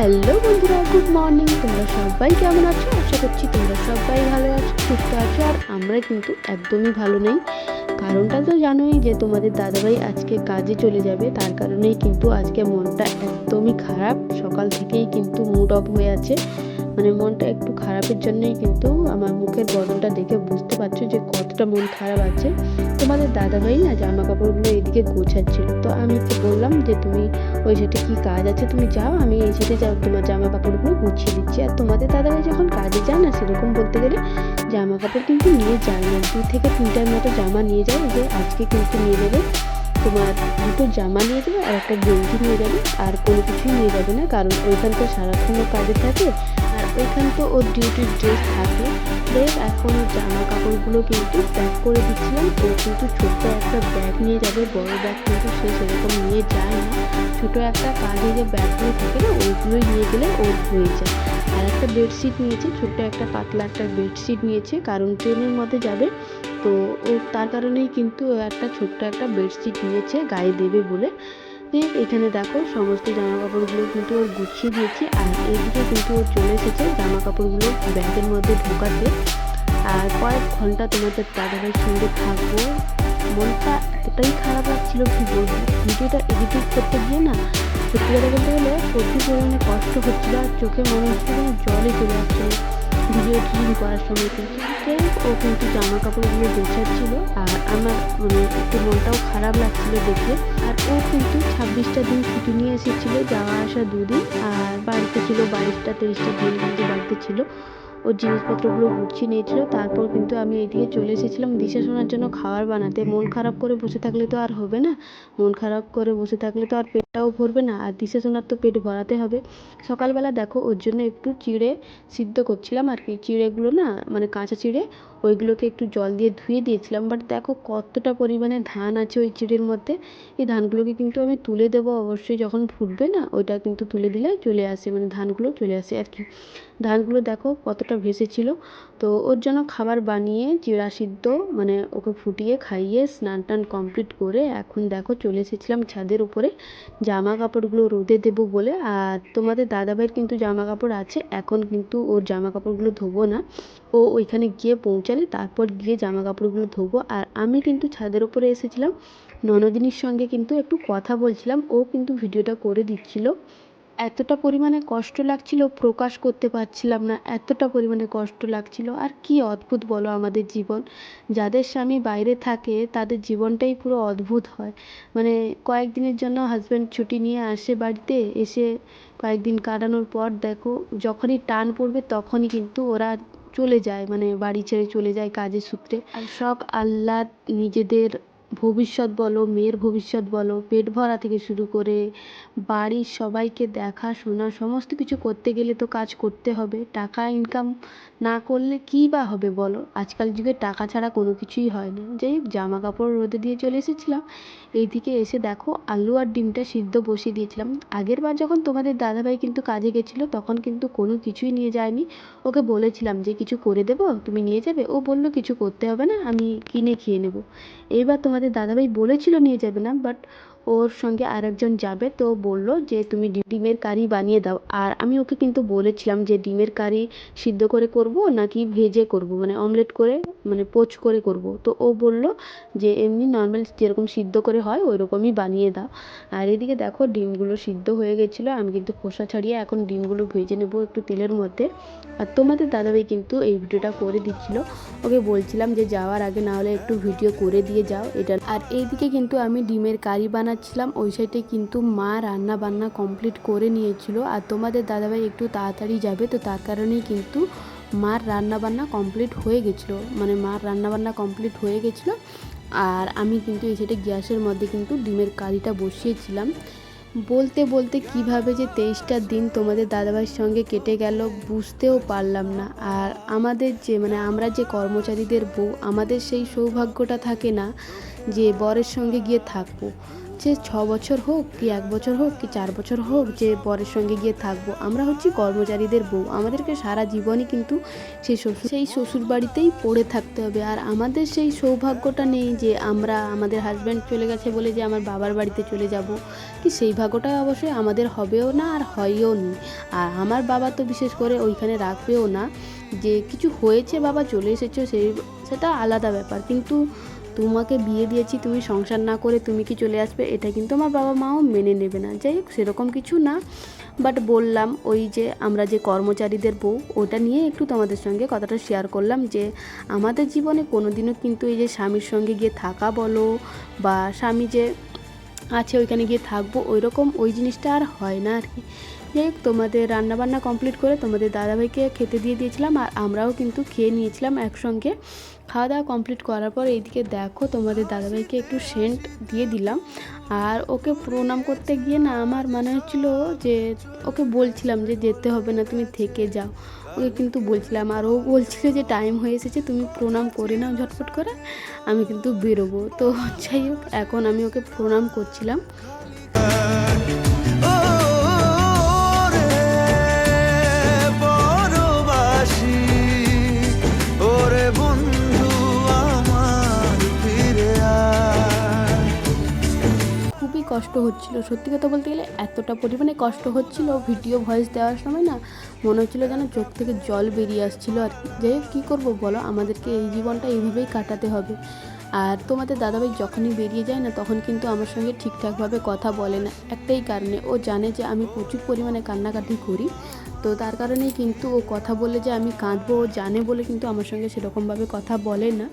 Hello বন্ধুরা, good morning. তোমরা সবাই কেমন আছো? আশা করছি তোমরা সবাই ভালো আছো, সুস্থ আছো। আর আমরা কিন্তু একদমই ভালো নেই। কারণটা তো জানোই যে তোমাদের দাদাভাই আজকে কাজে চলে যাবে, তার কারণেই কিন্তু আজকে মনটা একদমই খারাপ। সকাল থেকেই কিন্তু মুড অফ হয়ে আছে, মানে মনটা একটু খারাপের জন্যই কিন্তু আমার মুখের বদলটা দেখে বুঝতে পারছো যে কতটা মন খারাপ আছে। তোমাদের দাদাভাই না জামা কাপড়গুলো এদিকে গোছাচ্ছিল, তো আমি কি বললাম যে তুমি ওই সেটে কি কাজ আছে, তুমি যাও, আমি এই সেটে যাও তোমার জামা কাপড়গুলো গুছিয়ে দিচ্ছি। আর তোমাদের দাদাভাই যখন কাজে যায় না, সেরকম বলতে গেলে জামা কাপড় কিন্তু নিয়ে যায় না, 2 থেকে 3টার মতো জামা নিয়ে যায়। যে আজকে কিন্তু নিয়ে যাবে তোমার 2টো জামা নিয়ে যাবে আর একটা গেঞ্জি নিয়ে যাবে, আর কোনো কিছুই নিয়ে যাবে না, কারণ ওইখান তো সারাক্ষণও কাজে থাকে আর ওইখান তো ওর ডিউটির ড্রেস থাকে। দেখ এখন ওর জামা কাপড়গুলো কিন্তু প্যাক করে দিচ্ছিলাম। ও কিন্তু ছোট্ট একটা ব্যাগ নিয়ে যাবে, বড় ব্যাগ কিন্তু সে সেরকম নিয়ে যায় না। ছোটো একটা কাঁধে যে ব্যাগগুলো থাকে না, ওইগুলোই নিয়ে গেলে ওর হয়ে যায়। আর একটা বেডশিট নিয়েছে, ছোট্ট একটা পাতলা একটা বেডশিট নিয়েছে, কারণ ট্রেনের মধ্যে যাবে, তো ও তার কারণেই কিন্তু একটা ছোট্ট একটা বেডশিট নিয়েছে গায়ে দেবে বলে। এখানে দেখো সমস্ত জামা কাপড়গুলো কিন্তু ওর গুছিয়ে দিয়েছি। আর এইদিকে কিন্তু ও চলে এসেছে জামা কাপড়গুলো ব্যাগের মধ্যে ঢোকাতে। আর কয়েক ঘন্টা তোমাদের দাদাভাইয়ের সঙ্গে থাকবো। মনটা এতটাই খারাপ লাগছিল কি বলবো। ভিডিওটা এডিটিং করতে গিয়ে না, সত্যি কথা বলতে গেলে প্রচুর পরিমাণে কষ্ট হচ্ছিল, আর চোখে মনে হচ্ছিল যেন জলে চলে আসছিল ভিডিও এডিটিং করার সময়। কিন্তু ও কিন্তু জামা কাপড়গুলো গোছাচ্ছিল, আর আমার মানে একটু মনটাও খারাপ লাগছিল দেখে। আর ও কিন্তু 26টা দিন ছুটি নিয়ে এসেছিলো, যাওয়া আসা 2 দিন, আর বাড়িতে ছিল 22টা 23টা দিন কিন্তু বাড়িতে ছিল। ওর জিনিসপত্রগুলো গুছিয়ে নিয়েছিল। তারপর কিন্তু আমি এদিকে চলে এসেছিলাম দিশা শোনার জন্য খাবার বানাতে। মন খারাপ করে বসে থাকলে তো আর হবে না, মন খারাপ করে বসে থাকলে তো আর পেটটাও ভরবে না, আর দিশা শোনার তো পেট ভরাতে হবে। সকালবেলা দেখো ওর জন্য একটু চিড়ে সিদ্ধ করছিলাম আর কি। চিড়েগুলো না মানে কাঁচা চিড়ে, ওইগুলোকে একটু জল দিয়ে ধুয়ে দিয়েছিলাম। বাট দেখো কতটা পরিমাণে ধান আছে ওই চিড়ের মধ্যে। এই ধানগুলোকে কিন্তু আমি তুলে দেবো অবশ্যই, যখন ফুটবে না ওইটা কিন্তু তুলে দিলে চলে আসে, মানে ধানগুলো চলে আসে আর কি। ধানগুলো দেখো কতটা ভেসেছিল। তো ওর জন্য খাবার বানিয়ে চিড়া সিদ্ধ মানে ওকে ফুটিয়ে খাইয়ে স্নান টান কমপ্লিট করে এখন দেখো চলে এসেছিলাম ছাদের উপরে জামা কাপড়গুলো রোদে দেবো বলে। আর তোমাদের দাদাভাইয়ের কিন্তু জামা কাপড় আছে, এখন কিন্তু ওর জামা কাপড়গুলো ধোবো না। ও ওইখানে গিয়ে পৌঁছালে তারপর গিয়ে জামা কাপড়গুলো ধোবো। আর আমি কিন্তু ছাদের উপরে এসেছিলাম ননদিনীর সঙ্গে কিন্তু একটু কথা বলছিলাম, ও কিন্তু ভিডিওটা করে দিচ্ছিল। এতটা পরিমাণে কষ্ট লাগছিল প্রকাশ করতে পারছিলাম না, এতটা পরিমাণে কষ্ট লাগছিল। আর কি অদ্ভুত বলো আমাদের জীবন। যাদের স্বামী বাইরে থাকে তাদের জীবনটাই পুরো অদ্ভুত হয়। মানে কয়েকদিনের জন্য হাজব্যান্ড ছুটি নিয়ে আসে বাড়িতে, এসে কয়েকদিন কাটানোর পর দেখো যখনই টান পড়বে তখনই কিন্তু ওরা চলে যায়, মানে বাড়ি ছেড়ে চলে যায় কাজের সূত্রে। আর শখ আহ্লাদ, নিজেদের ভবিষ্যৎ বলো, মেয়ের ভবিষ্যৎ বলো, পেট ভরা থেকে শুরু করে বাড়ির সবাইকে দেখাশোনা সমস্ত কিছু করতে গেলে তো কাজ করতে হবে। টাকা ইনকাম না করলে কী বা হবে বলো। আজকাল যুগে টাকা ছাড়া কোনো কিছুই হয় না। যাই হোক, জামা কাপড় রোদে দিয়ে চলে এসেছিলাম। এইদিকে এসে দেখো আলু আর ডিমটা সিদ্ধ বসিয়ে দিয়েছিলাম। আগের বার যখন তোমাদের দাদাভাই কিন্তু কাজে গেছিলো তখন কিন্তু কোনো কিছুই নিয়ে যায়নি। ওকে বলেছিলাম যে কিছু করে দেবো, তুমি নিয়ে যাবে। ও বললো কিছু করতে হবে না, আমি কিনে খেয়ে নেবো। এইবার তোমাদের দাদাভাই বলেছিল নিয়ে যাবে না, বাট ওর সঙ্গে আরেকজন যাবে, তো বললো যে তুমি ডিমের কারি বানিয়ে দাও। আর আমি ওকে কিন্তু বলেছিলাম যে ডিমের কারি সিদ্ধ করে করব নাকি ভেজে করব, মানে অমলেট করে, মানে পোচ করে করব। তো ও বলল যে এমনি নর্মাল যেরকম সিদ্ধ করে হয় ওই রকমই বানিয়ে দাও। আর এদিকে দেখো ডিমগুলো সিদ্ধ হয়ে গেছিলো, আমি কিন্তু খোসা ছাড়িয়ে এখন ডিমগুলো ভেজে নেবো একটু তেলের মধ্যে। আর তোমাদের দাদাভাই কিন্তু এই ভিডিওটা করে দিচ্ছিল। ওকে বলছিলাম যে যাওয়ার আগে না হলে একটু ভিডিও করে দিয়ে যাও এটা। আর এইদিকে কিন্তু আমি ডিমের কারি বানাচ্ছিলাম, ওই সাইডে কিন্তু মা রান্না বান্না কমপ্লিট করে নিয়েছিল। আর তোমাদের দাদাভাই একটু তাড়াতাড়ি যাবে, তো তার কারণেই কিন্তু মার রান্না বান্না কমপ্লিট হয়ে গেছিলো, মানে মার রান্না বান্না কমপ্লিট হয়ে গেছিলো। আর আমি কিন্তু এই সাইডে গ্যাসের মধ্যে কিন্তু ডিমের কারিটা বসিয়েছিলাম। বলতে বলতে কিভাবে যে 23টা দিন তোমাদের দাদাভাইয়ের সঙ্গে কেটে গেল বুঝতেও পারলাম না। আর আমাদের যে মানে আমরা যে কর্মচারীদের বউ, আমাদের সেই সৌভাগ্যটা থাকে না যে বরের সঙ্গে গিয়ে থাকবো। হচ্ছে 6 বছর হোক কি 1 বছর হোক কি 4 বছর হোক যে বরের সঙ্গে গিয়ে থাকবো, আমরা হচ্ছি কর্মচারীদের বউ, আমাদেরকে সারা জীবনই কিন্তু সেই শ্বশুর বাড়িতেই পড়ে থাকতে হবে। আর আমাদের সেই সৌভাগ্যটা নেই যে আমরা আমাদের হাজব্যান্ড চলে গেছে বলে যে আমার বাবার বাড়িতে চলে যাব, কি সেই ভাগ্যটা অবশ্যই আমাদের হবেও না আর হয়ও নি। আর আমার বাবা তো বিশেষ করে ওইখানে রাখবেও না, যে কিছু হয়েছে বাবা চলে এসেছো সেটা আলাদা ব্যাপার, কিন্তু তোমাকে বিয়ে দিয়েছি তুমি সংসার না করে তুমি কি চলে আসবে, এটা কিন্তু আমার বাবা মাও মেনে নেবে না। যাই হোক সেরকম কিছু না, বাট বললাম ওই যে আমরা যে কর্মচারীদের বউ, ওটা নিয়ে একটু তোমাদের সঙ্গে কথাটা শেয়ার করলাম যে আমাদের জীবনে কোনো দিনও কিন্তু এই যে স্বামীর সঙ্গে গিয়ে থাকা বলো বা স্বামী যে আছে ওইখানে গিয়ে থাকবো ওই জিনিসটা আর হয় না আর কি। যাই হোক তোমাদের রান্নাবান্না কমপ্লিট করে তোমাদের দাদাভাইকে খেতে দিয়ে দিয়েছিলাম আর আমরাও কিন্তু খেয়ে নিয়েছিলাম একসঙ্গে। খাওয়া দাওয়া কমপ্লিট করার পর এইদিকে দেখো তোমাদের দাদাভাইকে একটু সেন্ট দিয়ে দিলাম। আর ওকে প্রণাম করতে গিয়ে না আমার মনে হচ্ছিল যে ওকে বলছিলাম যে যেতে হবে না তুমি থেকে যাও, ওকে কিন্তু বলছিলাম। আর ও বলছিল যে টাইম হয়ে এসেছে তুমি প্রণাম করে নাও ঝটফট করে, আমি কিন্তু বেরোবো। তো যাই হোক এখন আমি ওকে প্রণাম করছিলাম। কষ্ট হচ্ছিল, সত্যি কথা বলতে গেলে এতটা পরিমাণে কষ্ট হচ্ছিল ভিডিও ভয়েস দেওয়ার সময় না মনে হচ্ছিলো যেন চোখ থেকে জল বেরিয়ে আসছিলো আর কি। যাই হোক কী করবো বলো, আমাদেরকে এই জীবনটা এইভাবেই কাটাতে হবে। আর তোমাদের দাদাভাই যখনই বেরিয়ে যায় না তখন কিন্তু আমার সঙ্গে ঠিকঠাকভাবে কথা বলে না, একটাই কারণে ও জানে যে আমি প্রচুর পরিমাণে কান্নাকাটি করি, তো তার কারণেই কিন্তু ও কথা বলে যে আমি কাঁদবো ও জানে বলে কিন্তু আমার সঙ্গে সেরকমভাবে কথা বলে না।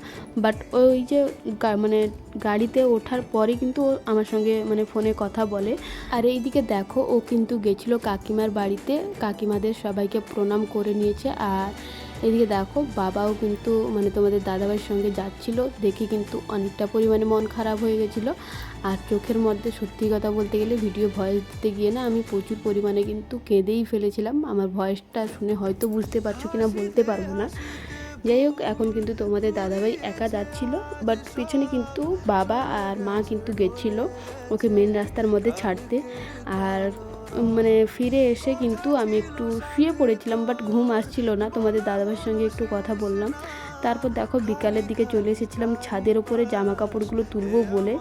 বাট ওই যে মানে গাড়িতে ওঠার পরে কিন্তু ও আমার সঙ্গে মানে ফোনে কথা বলে। আর এইদিকে দেখো ও কিন্তু গেছিলো কাকিমার বাড়িতে, কাকিমাদের সবাইকে প্রণাম করে নিয়েছে। আর এদিকে দেখো বাবাও কিন্তু মানে তোমাদের দাদাভাইয়ের সঙ্গে যাচ্ছিলো, দেখে কিন্তু অনেকটা পরিমাণে মন খারাপ হয়ে গেছিলো। আর চোখের মধ্যে সত্যি কথা বলতে গেলে ভিডিও ভয়েস দিতে গিয়ে না আমি প্রচুর পরিমাণে কিন্তু কেঁদেই ফেলেছিলাম। আমার ভয়েসটা শুনে হয়তো বুঝতে পারছো কিনা বলতে পারবো না। যাই হোক এখন কিন্তু তোমাদের দাদাভাই একা যাচ্ছিল, বাট পিছনে কিন্তু বাবা আর মা কিন্তু গেছিলো ওকে মেন রাস্তার মধ্যে ছাড়তে। আর মানে ফিরে এসে কিন্তু আমি একটু শুয়ে পড়েছিলাম, বাট ঘুম আসছিল না, তোমাদের দাদাভাইয়ের সঙ্গে একটু কথা বললাম। তারপর দেখো বিকালের দিকে চলে এসেছিলাম ছাদের ওপরে জামা কাপড়গুলো তুলবো বলে।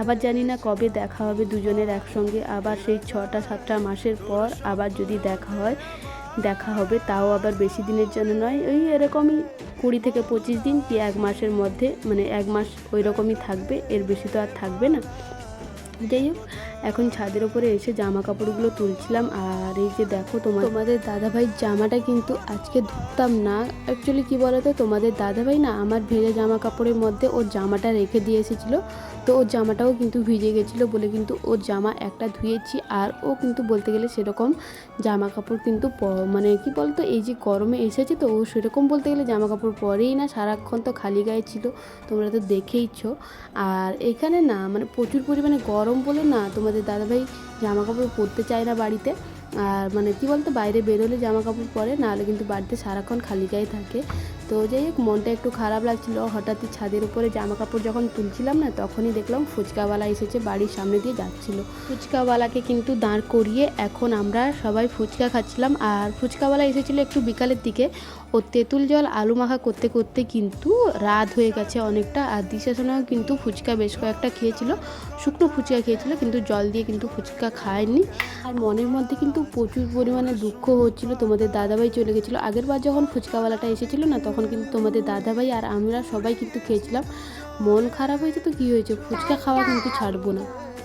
আবার জানি না কবে দেখা হবে দুজনের একসঙ্গে, আবার সেই 6-7 মাসের পর আবার যদি দেখা হবে, তাও আবার বেশি দিনের জন্য নয়, ওই এরকমই 20 থেকে 25 দিন কি 1 মাসের মধ্যে, মানে 1 মাস ওই রকমই থাকবে, এর বেশি তো আর থাকবে না। যাই হোক এখন ছাদের ওপরে এসে জামা কাপড়গুলো তুলছিলাম। আর এই যে দেখো তোমাদের দাদাভাইয়ের জামাটা কিন্তু আজকে ধুতাম না, অ্যাকচুয়ালি কী বলো তো, তোমাদের দাদাভাই না আমার ভেজা জামা কাপড়ের মধ্যে ওর জামাটা রেখে দিয়ে এসেছিলো, তো ওর জামাটাও কিন্তু ভিজে গেছিলো বলে কিন্তু ওর জামা একটা ধুয়েছি। আর ও কিন্তু বলতে গেলে সেরকম জামা কাপড় কিন্তু মানে কি বলতো এই যে গরমে এসেছে তো ও সেরকম বলতে গেলে জামা কাপড় পরেই না, সারাক্ষণ তো খালি গায়ে ছিল, তোমরা তো দেখেইছো। আর এখানে না মানে প্রচুর পরিমাণে গরম বলে না তোমাদের দাদাভাই জামা কাপড় পরতে চায় না বাড়িতে। আর মানে কি বলতো বাইরে বেরোলে জামা কাপড় পরে, নাহলে কিন্তু বাড়িতে সারাক্ষণ খালি গায়ে থাকে। তো যাই হোক মনটা একটু খারাপ লাগছিলো, হঠাৎই ছাদের উপরে জামা কাপড় যখন তুলছিলাম না তখনই দেখলাম ফুচকাওয়ালা এসেছে, বাড়ির সামনে দিয়ে যাচ্ছিলো। ফুচকাওয়ালাকে কিন্তু দাঁড় করিয়ে এখন আমরা সবাই ফুচকা খাচ্ছিলাম। আর ফুচকাওয়ালা এসেছিলো একটু বিকালের দিকে, ও তেঁতুল জল আলু মাখা করতে করতে কিন্তু রাত হয়ে গেছে অনেকটা। আর দিশাশোনাও কিন্তু ফুচকা বেশ কয়েকটা খেয়েছিল, শুকনো ফুচকা খেয়েছিল, কিন্তু জল দিয়ে কিন্তু ফুচকা খায়নি। আর মনের মধ্যে কিন্তু প্রচুর পরিমাণে দুঃখ হচ্ছিল, তোমাদের দাদাভাই চলে গেছিলো। আগের বার যখন ফুচকাওয়ালাটা এসেছিলো না তখন কিন্তু তোমাদের দাদাভাই আর আমরা সবাই কিন্তু খেয়েছিলাম। মন খারাপ হয়েছে তো কী হয়েছে, ফুচকা খাওয়া কিন্তু ছাড়বো না।